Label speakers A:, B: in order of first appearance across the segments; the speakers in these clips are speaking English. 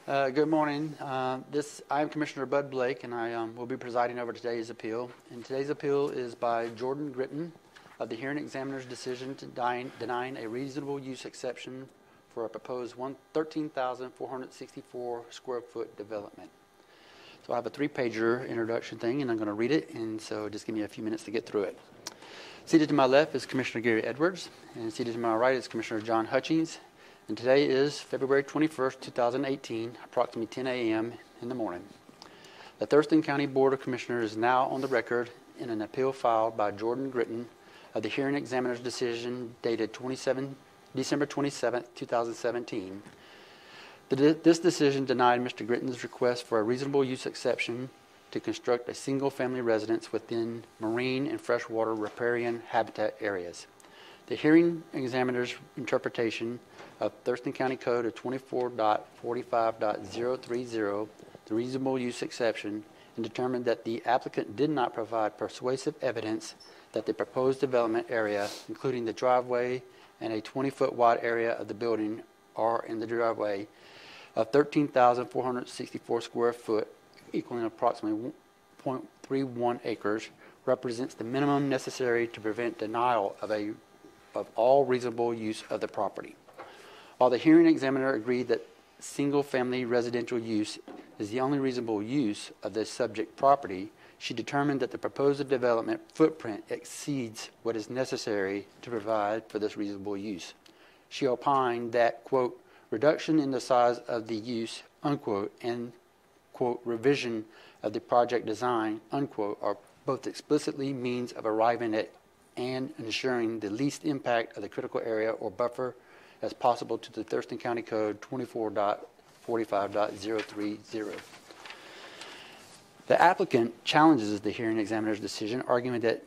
A: Good morning. I am Commissioner Bud Blake, and I will be presiding over today's appeal. And today's appeal is by Jordan Gritton of the hearing examiner's decision to denying a reasonable use exception for a proposed 13,464 square foot development. So I have a 3-pager introduction thing, and I'm going to read it, and so just give me a few minutes to get through it. Seated to my left is Commissioner Gary Edwards, and seated to my right is Commissioner John Hutchings. And today is February 21st, 2018, approximately 10 a.m. in the morning. The Thurston County Board of Commissioners is now on the record in an appeal filed by Jordan Gritton of the hearing examiner's decision dated December 27, 2017. This decision denied Mr. Gritton's request for a reasonable use exception to construct a single-family residence within marine and freshwater riparian habitat areas. The hearing examiner's interpretation of Thurston County Code of 24.45.030, the reasonable use exception, and determined that the applicant did not provide persuasive evidence that the proposed development area, including the driveway and a 20-foot wide area of the building, are in the driveway of 13,464 square foot, equaling approximately 0.31 acres, represents the minimum necessary to prevent denial of all reasonable use of the property. While the hearing examiner agreed that single-family residential use is the only reasonable use of this subject property, she determined that the proposed development footprint exceeds what is necessary to provide for this reasonable use. She opined that, quote, reduction in the size of the use, unquote, and, quote, revision of the project design, unquote, are both explicitly means of arriving at and ensuring the least impact of the critical area or buffer as possible to the Thurston County Code 24.45.030. The applicant challenges the hearing examiner's decision, arguing that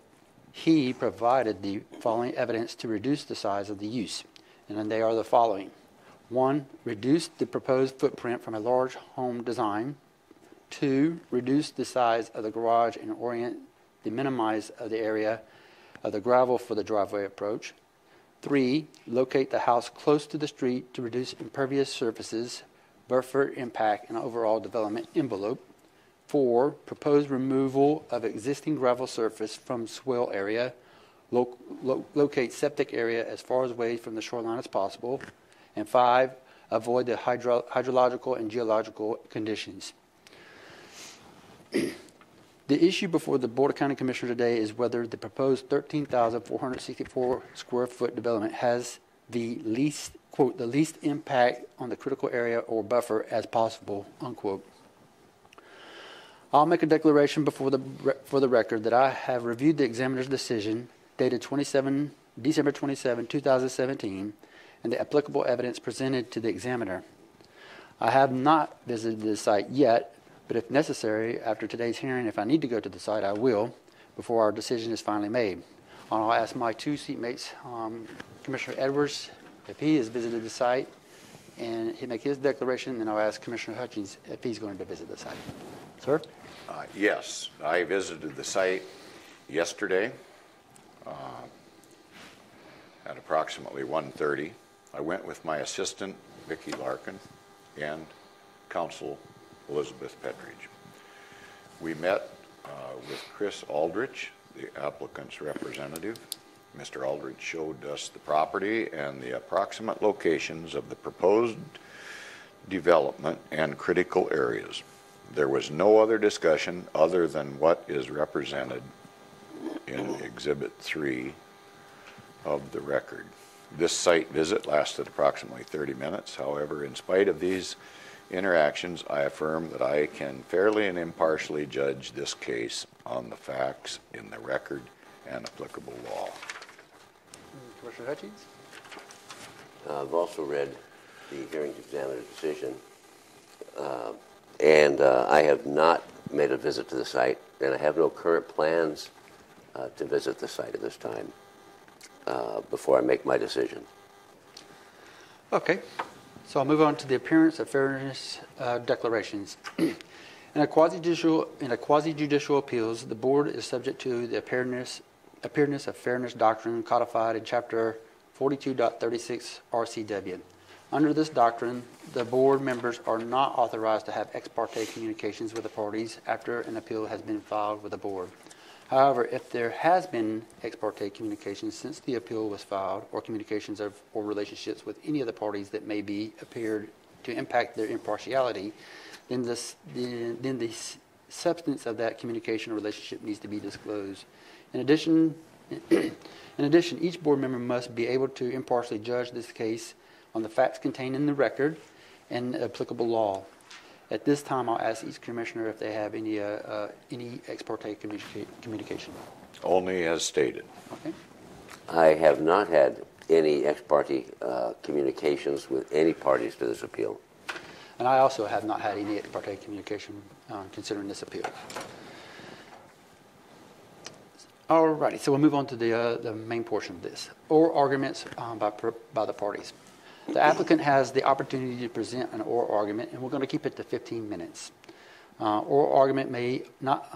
A: he provided the following evidence to reduce the size of the use, and then they are the following. 1, reduce the proposed footprint from a large home design. 2, reduce the size of the garage and orient the minimize of the area of the gravel for the driveway approach. 3, locate the house close to the street to reduce impervious surfaces, buffer impact, and overall development envelope. 4, propose removal of existing gravel surface from swale area. Locate septic area as far away from the shoreline as possible. And 5, avoid the hydrological and geological conditions. The issue before the Board of County Commissioners today is whether the proposed 13,464 square foot development has the least, quote, the least impact on the critical area or buffer as possible, unquote. I'll make a declaration for the record that I have reviewed the examiner's decision dated December 27, 2017, and the applicable evidence presented to the examiner. I have not visited the site yet, but if necessary, after today's hearing, if I need to go to the site, I will, before our decision is finally made. I'll ask my 2 seatmates, Commissioner Edwards, if he has visited the site, and he'll make his declaration, and then I'll ask Commissioner Hutchings if he's going to visit the site. Sir?
B: Yes, I visited the site yesterday at approximately 1:30. I went with my assistant, Vicki Larkin, and counsel Elizabeth Petridge. We met with Chris Aldrich, the applicant's representative. Mr. Aldrich showed us the property and the approximate locations of the proposed development and critical areas. There was no other discussion other than what is represented in Exhibit 3 of the record. This site visit lasted approximately 30 minutes. However, in spite of these interactions, I affirm that I can fairly and impartially judge this case on the facts in the record and applicable law.
A: Commissioner Hutchings?
C: I've also read the hearing examiner's decision, and I have not made a visit to the site, and I have no current plans to visit the site at this time before I make my decision.
A: Okay. So I'll move on to the appearance of fairness declarations. In a quasi-judicial appeals, the board is subject to the appearance of fairness doctrine codified in Chapter 42.36 RCW. Under this doctrine, the board members are not authorized to have ex parte communications with the parties after an appeal has been filed with the board. However, if there has been ex parte communications since the appeal was filed, or communications or relationships with any of the parties that may be appeared to impact their impartiality, then the substance of that communication or relationship needs to be disclosed. In addition, each board member must be able to impartially judge this case on the facts contained in the record and applicable law. At this time, I'll ask each commissioner if they have any ex parte communication.
B: Only as stated.
A: Okay.
C: I have not had any ex parte communications with any parties to this appeal.
A: And I also have not had any ex parte communication considering this appeal. All righty, so we'll move on to the main portion of this. Oral arguments by the parties. The applicant has the opportunity to present an oral argument, and we're going to keep it to 15 minutes. Oral argument may not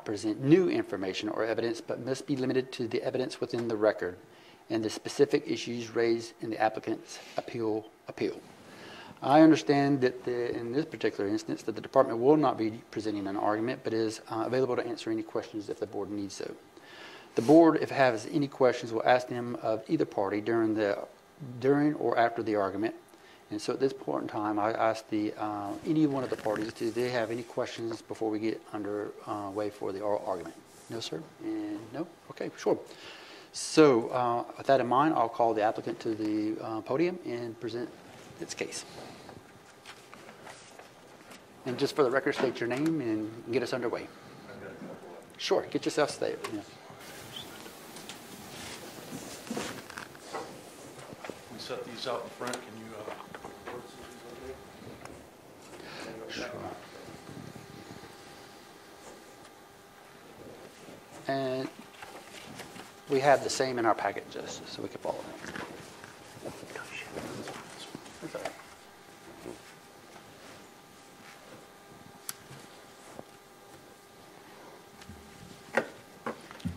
A: present new information or evidence, but must be limited to the evidence within the record and the specific issues raised in the applicant's appeal. I understand that in this particular instance that the department will not be presenting an argument, but is available to answer any questions if the board needs so. The board, if it has any questions, will ask them of either party during or after the argument. And so at this point in time, I ask any one of the parties, do they have any questions before we get underway for the oral argument? No, sir? And no? Okay, sure. So with that in mind, I'll call the applicant to the podium and present its case. And just for the record, state your name and get us underway. Sure, get yourself stated. Yeah.
D: Set these out in front. Can you
A: Sure. And we have the same in our packet, just so we can follow it. That's all right.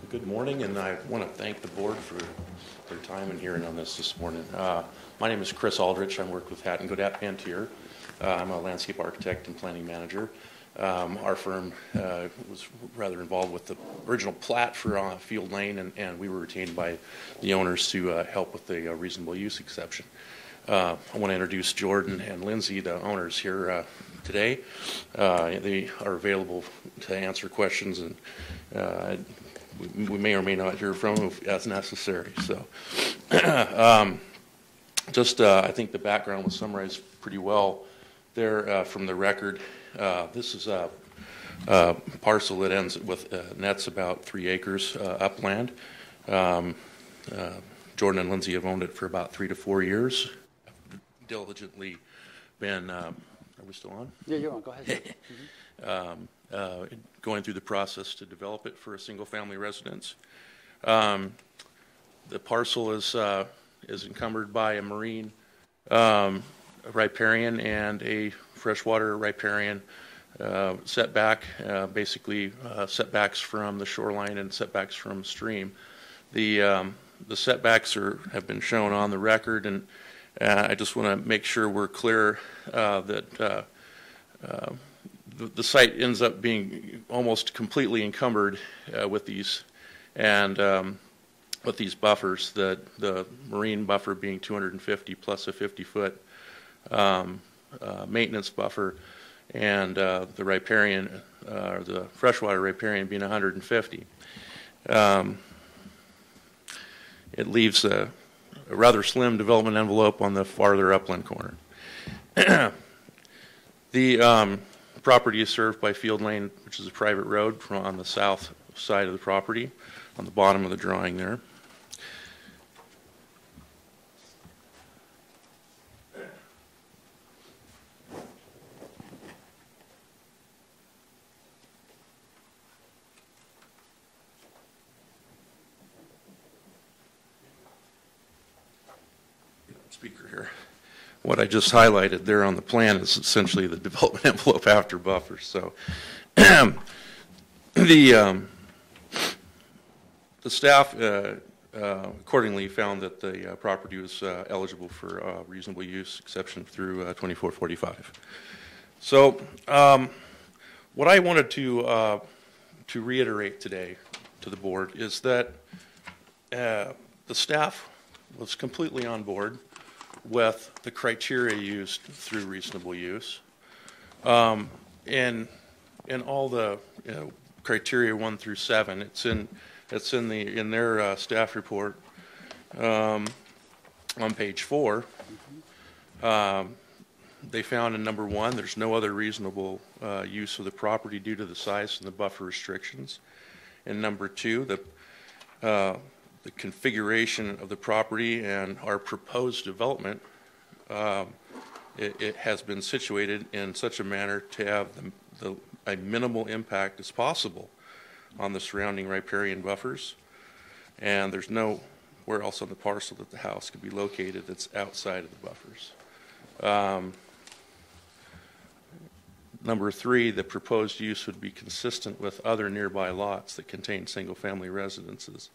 D: Good morning, and I want to thank the board for their time and hearing on this morning. My name is Chris Aldrich. I work with Hatt & Godat Pantier. I'm a landscape architect and planning manager. Our firm was rather involved with the original plat for Field Lane, and we were retained by the owners to help with the reasonable use exception. I want to introduce Jordan and Lindsay, the owners, here today. They are available to answer questions, and we may or may not hear from them as necessary. So, I think the background was summarized pretty well there from the record. This is a parcel that ends with nets about 3 acres upland. Jordan and Lindsay have owned it for about 3 to 4 years. Diligently been. Are we still on?
A: Yeah, you're on. Go ahead.
D: Going through the process to develop it for a single-family residence. The parcel is encumbered by a marine riparian and a freshwater riparian setback, basically setbacks from the shoreline and setbacks from stream. The setbacks have been shown on the record, and I just want to make sure we're clear that the site ends up being almost completely encumbered with these buffers. The marine buffer being 250 plus a 50-foot maintenance buffer, and the riparian, or the freshwater riparian, being 150. It leaves a rather slim development envelope on the farther upland corner. The property is served by Field Lane, which is a private road on the south side of the property, on the bottom of the drawing there. Speaker here. What I just highlighted there on the plan is essentially the development envelope after buffer. So the staff accordingly found that the property was eligible for reasonable use exception through 2445. So what I wanted to reiterate today to the board is that the staff was completely on board with the criteria used through reasonable use. In all the criteria 1 through 7, it's in their staff report on page 4. They found in number 1, there's no other reasonable use of the property due to the size and the buffer restrictions. In number 2, the configuration of the property and our proposed development, it has been situated in such a manner to have a minimal impact as possible on the surrounding riparian buffers, and there's nowhere else on the parcel that the house could be located that's outside of the buffers. Number 3, the proposed use would be consistent with other nearby lots that contain single-family residences.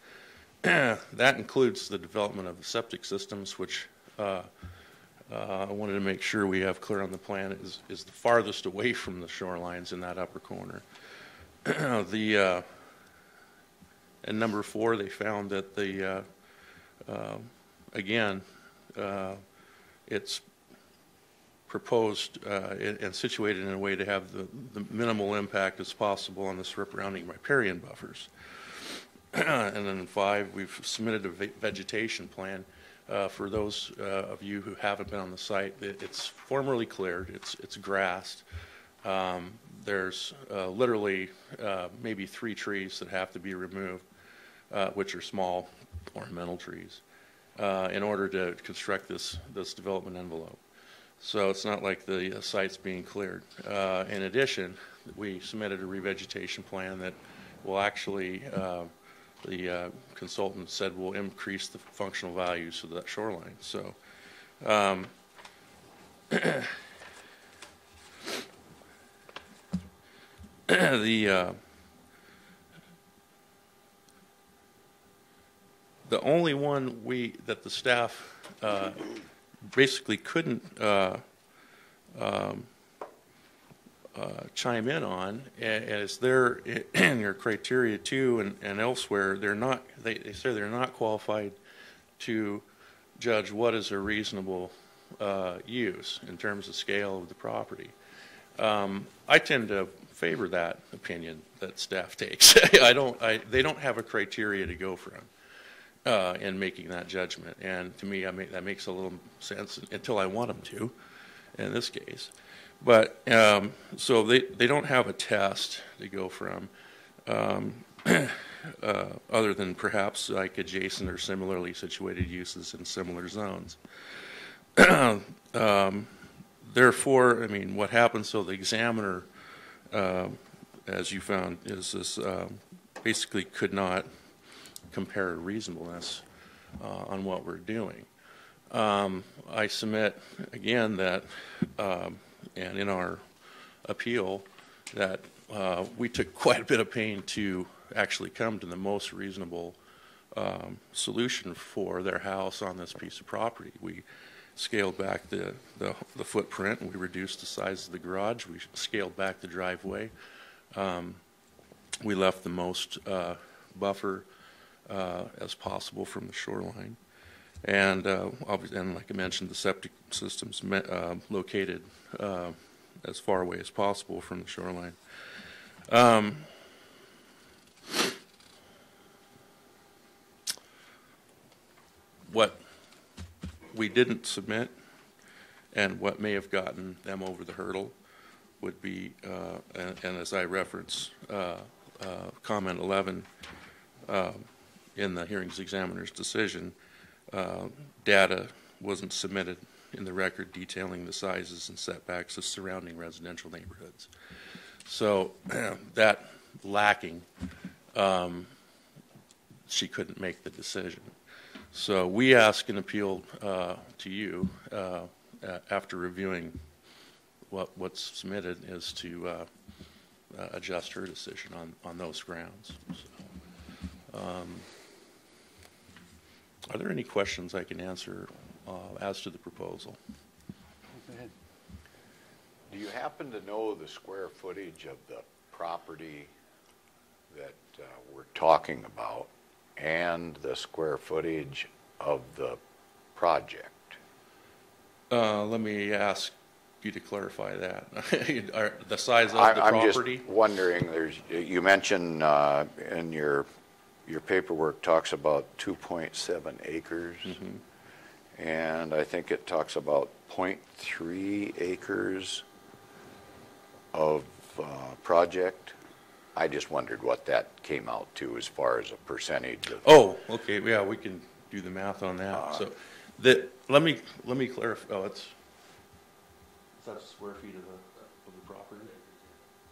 D: That includes the development of the septic systems, which I wanted to make sure we have clear on the plan is the farthest away from the shorelines in that upper corner. And number 4, they found that it's proposed and situated in a way to have the minimal impact as possible on the surrounding riparian buffers. And then 5, we've submitted a vegetation plan. For those of you who haven't been on the site, it's formerly cleared, it's grassed. There's literally maybe 3 trees that have to be removed, which are small ornamental trees, in order to construct this development envelope. So it's not like the site's being cleared. In addition, we submitted a revegetation plan that will actually, the consultant said, will increase the functional values of that shoreline. So the only one that the staff basically couldn't chime in on, as they're in your criteria 2 and elsewhere, they say they're not qualified to judge what is a reasonable use in terms of scale of the property. I tend to favor that opinion that staff takes. They don't have a criteria to go from in making that judgment, and to me, that makes a little sense until I want them to, in this case. But so they don't have a test to go from, other than perhaps like adjacent or similarly situated uses in similar zones. Therefore, I mean, what happens? So the examiner, as you found, is this basically could not compare reasonableness on what we're doing. I submit again that, and in our appeal, that we took quite a bit of pain to actually come to the most reasonable solution for their house on this piece of property. We scaled back the footprint, and we reduced the size of the garage. We scaled back the driveway. We left the most buffer as possible from the shoreline, and like I mentioned, the septic systems located as far away as possible from the shoreline. What we didn't submit, and what may have gotten them over the hurdle, would be, and as I reference comment 11 in the hearings examiner's decision, data wasn't submitted in the record detailing the sizes and setbacks of surrounding residential neighborhoods. So that lacking, she couldn't make the decision. So we ask an appeal to you after reviewing what's submitted is to adjust her decision on those grounds. So, Are there any questions I can answer as to the proposal?
A: Go ahead.
B: Do you happen to know the square footage of the property that we're talking about and the square footage of the project?
D: Let me ask you to clarify that. The size of the
B: I'm
D: property?
B: just wondering, you mentioned in your paperwork talks about 2.7 acres, and I think it talks about 0.3 acres of project. I just wondered what that came out to as far as a percentage of.
D: Oh, okay. Yeah, we can do the math on that. So, let me clarify. Oh, is that square feet of the property?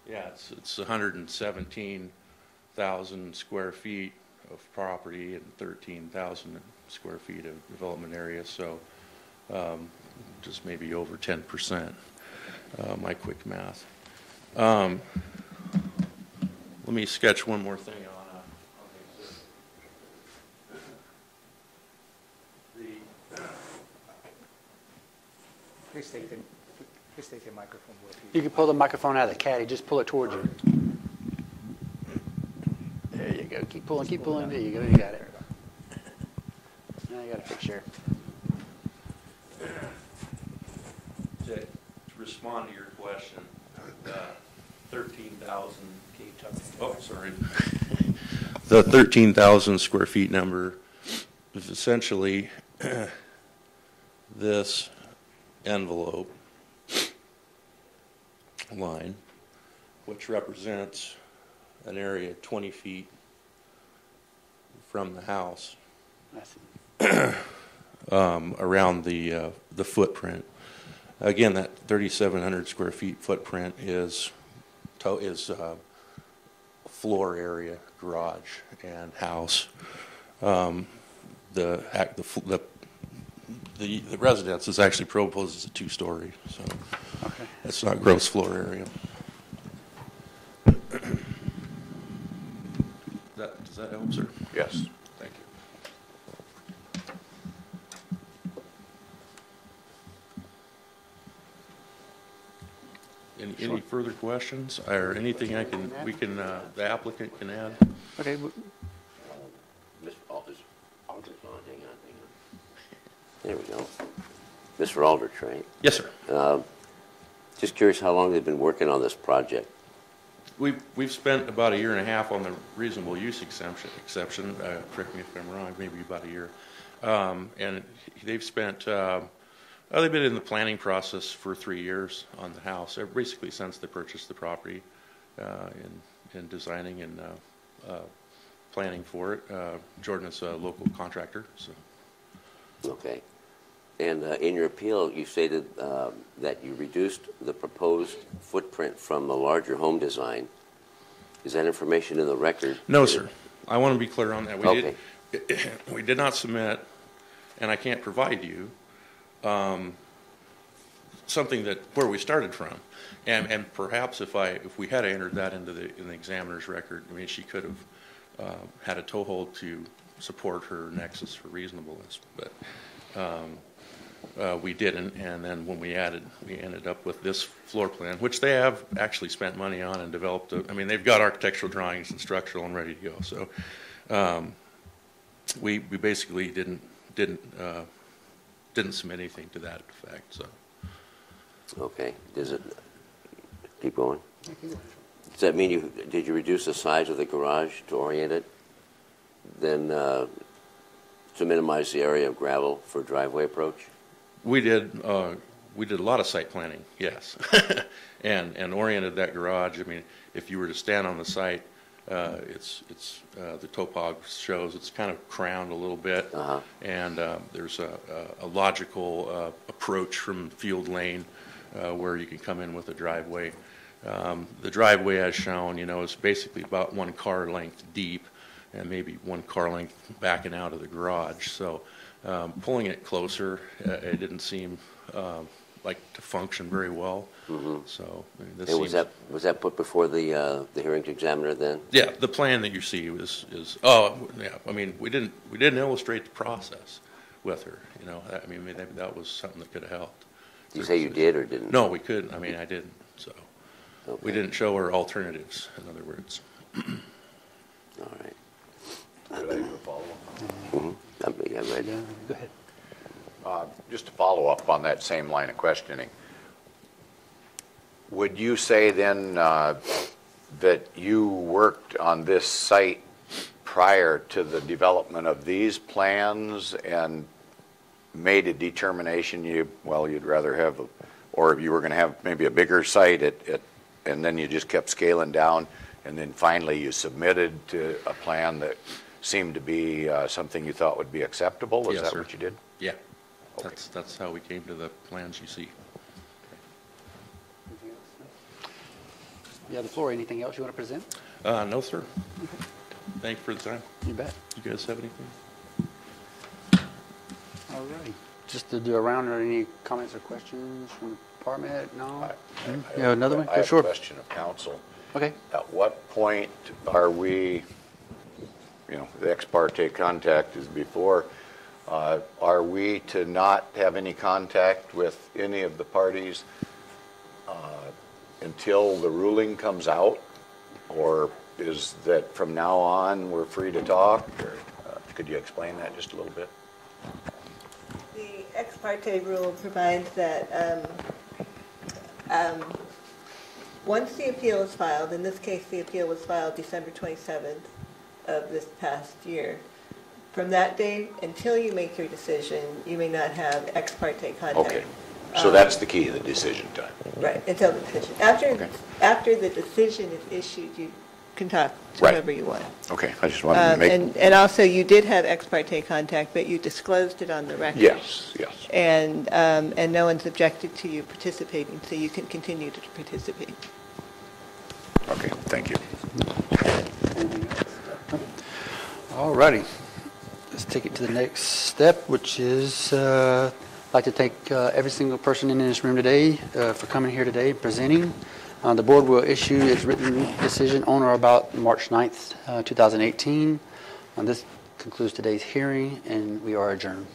D: Yeah, it's 117,000 square feet of property and 13,000 square feet of development area. So, just maybe over 10%. My quick math. Let me sketch one more thing on the
E: Please take the microphone with you.
A: You can pull the microphone out of the caddy. Just pull it towards you. There you go. Keep pulling. Keep pulling. There you go. You got it. Now you got a picture.
D: to respond to your question, 13,000. Oh, sorry. The 13,000 square feet number is essentially this envelope line, which represents an area 20 feet from the house around the footprint. Again, that 3,700 square feet footprint is floor area, garage, and house. The residence is actually proposed as a 2-story, so it's not gross floor area. Does that help, sir?
B: Yes, thank you.
D: Any further questions or anything the applicant can add?
A: Okay.
C: Mr. Aldrich. Hang on. There we go. Mr. Aldrich, right?
D: Yes, sir.
C: Just curious how long they've been working on this project.
D: We've spent about 1.5 years on the reasonable use exception. Correct me if I'm wrong. Maybe about a year. And they've spent. They've been in the planning process for 3 years on the house, basically since they purchased the property, in designing and planning for it. Jordan is a local contractor, so.
C: Okay. And in your appeal, you stated that you reduced the proposed footprint from the larger home design. Is that information in the record?
D: No, sir. I want to be clear on that. We did not submit, and I can't provide you something where we started from. And perhaps if we had entered that in the examiner's record, I mean, she could have had a toehold to support her nexus for reasonableness, but. We didn't, and then when we ended up with this floor plan, which they have actually spent money on and developed. They've got architectural drawings and structural and ready to go. So we basically didn't submit anything to that effect. So.
C: Okay. Does it keep going? Does that mean did you reduce the size of the garage to orient it? Then to minimize the area of gravel for driveway approach? We did
D: a lot of site planning, yes, and oriented that garage. I mean, if you were to stand on the site, it's the topog shows it's kind of crowned a little bit, and there's a logical approach from Field Lane where you can come in with a driveway. The driveway, as shown, is basically about 1 car length deep, and maybe 1 car length backing out of the garage. So pulling it closer, it didn't seem like to function very well. So I mean, this
C: And
D: seems,
C: was that put before the hearing examiner then?
D: yeah, the plan that you see is oh yeah. I mean, we didn't illustrate the process with her. You know, I mean, maybe that was something that could have helped.
C: Did you say you did or didn't?
D: No, we couldn't. I mean, I didn't. So
C: Okay.
D: we didn't show her alternatives. In other words.
C: All right.
B: Could I do a follow-up?
C: Yeah, right.
A: Yeah, go ahead.
B: Just to follow up on that same line of questioning, would you say then that you worked on this site prior to the development of these plans and made a determination you'd rather have, or you were going to have maybe a bigger site and then you just kept scaling down, and then finally you submitted to a plan that seemed to be something you thought would be acceptable? Is
D: Yes,
B: that
D: sir.
B: what you did?
D: Yeah,
B: Okay.
D: that's how we came to the plans you see.
A: You have the floor. Anything else you want to present?
D: No, sir. Thank you for the time.
A: You bet.
D: You guys have anything?
A: All right. Just to do a round, or any comments or questions from the department? No? You have another one?
B: I have
A: Sure.
B: a question of council.
A: Okay.
B: At what point are we, the ex parte contact is before, are we to not have any contact with any of the parties until the ruling comes out? Or is that from now on we're free to talk? Or could you explain that just a little bit?
F: The ex parte rule provides that once the appeal is filed, in this case the appeal was filed December 27th of this past year, from that day until you make your decision, you may not have ex parte contact.
B: Okay, so that's the key, the decision time.
F: Right, until the decision.
B: Okay.
F: After the decision is issued, you can talk to
B: Right.
F: whoever you want.
B: Okay, I just wanted to make...
F: And also, you did have ex parte contact, but you disclosed it on the record.
B: Yes.
F: And no one's objected to you participating, so you can continue to participate.
B: Okay, thank you.
A: Anything else? All righty. Let's take it to the next step, which is I'd like to thank every single person in this room today for coming here today and presenting. The board will issue its written decision on or about March 9th, 2018. This concludes today's hearing, and we are adjourned.